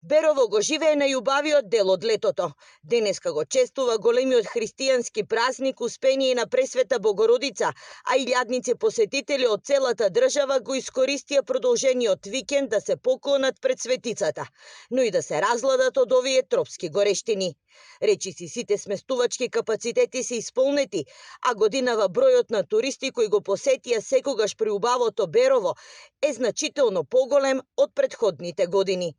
Берово го живее најубавиот дел од летото. Денеска го честува големиот христијански празник Успение на Пресвета Богородица, а илјадници посетители од целата држава го искористија продолжениот викенд да се поклонат пред светицата, но и да се разладат од овие тропски горештини. Речиси сите сместувачки капацитети се исполнети, а годинава бројот на туристи кои го посетија секогаш приубавото Берово е значително поголем од претходните години.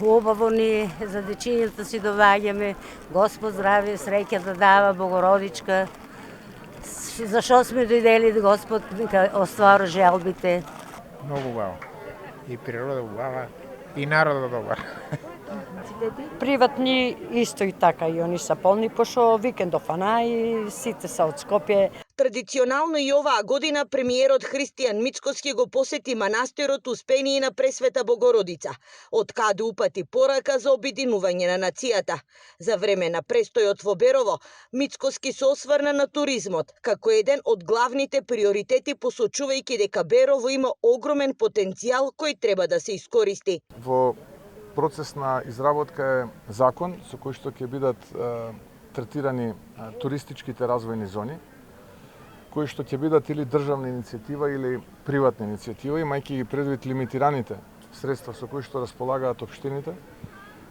Убаво ни за дечињата си доваѓаме, Господ здраве, среќа да дава, Богородичка. Зашо сме дојдели да Господ нека оствари желбите. Многу убаво. И природа убава, и народот добар. Приватни исто и така, и они са полни, пошто викендов и сите са од Скопје. Традиционално и оваа година премиерот Христијан Мицкоски го посети манастирот Успение на Пресвета Богородица, од каде упати порака за обединување на нацијата. За време на престојот во Берово, Мицкоски се осврна на туризмот, како еден од главните приоритети, посочувајќи дека Берово има огромен потенцијал кој треба да се искористи. Во процес на изработка е закон со кој што ќе бидат третирани туристичките развојни зони, кои што ќе бидат или државна иницијатива или приватна иницијатива, имајќи ги предвид лимитираните средства со кои што располагаат општините.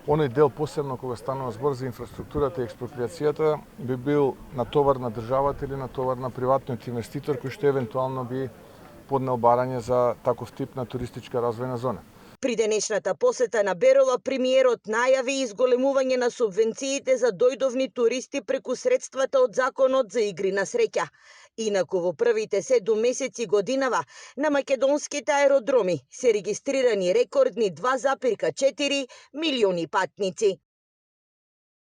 Оној дел посебно кога станува збор за инфраструктурата и експроприацијата би бил натовар на државата или натовар на приватниот инвеститор кој што евентуално би поднел барање за таков тип на туристичка развојна зона. При денешната посета на Берово, премиерот најави изголемување на субвенциите за дојдовни туристи преку средствата од Законот за игри на среќа. Инаку во првите 7 месеци годинава на македонските аеродроми се регистрирани рекордни 2,4 милиони патници.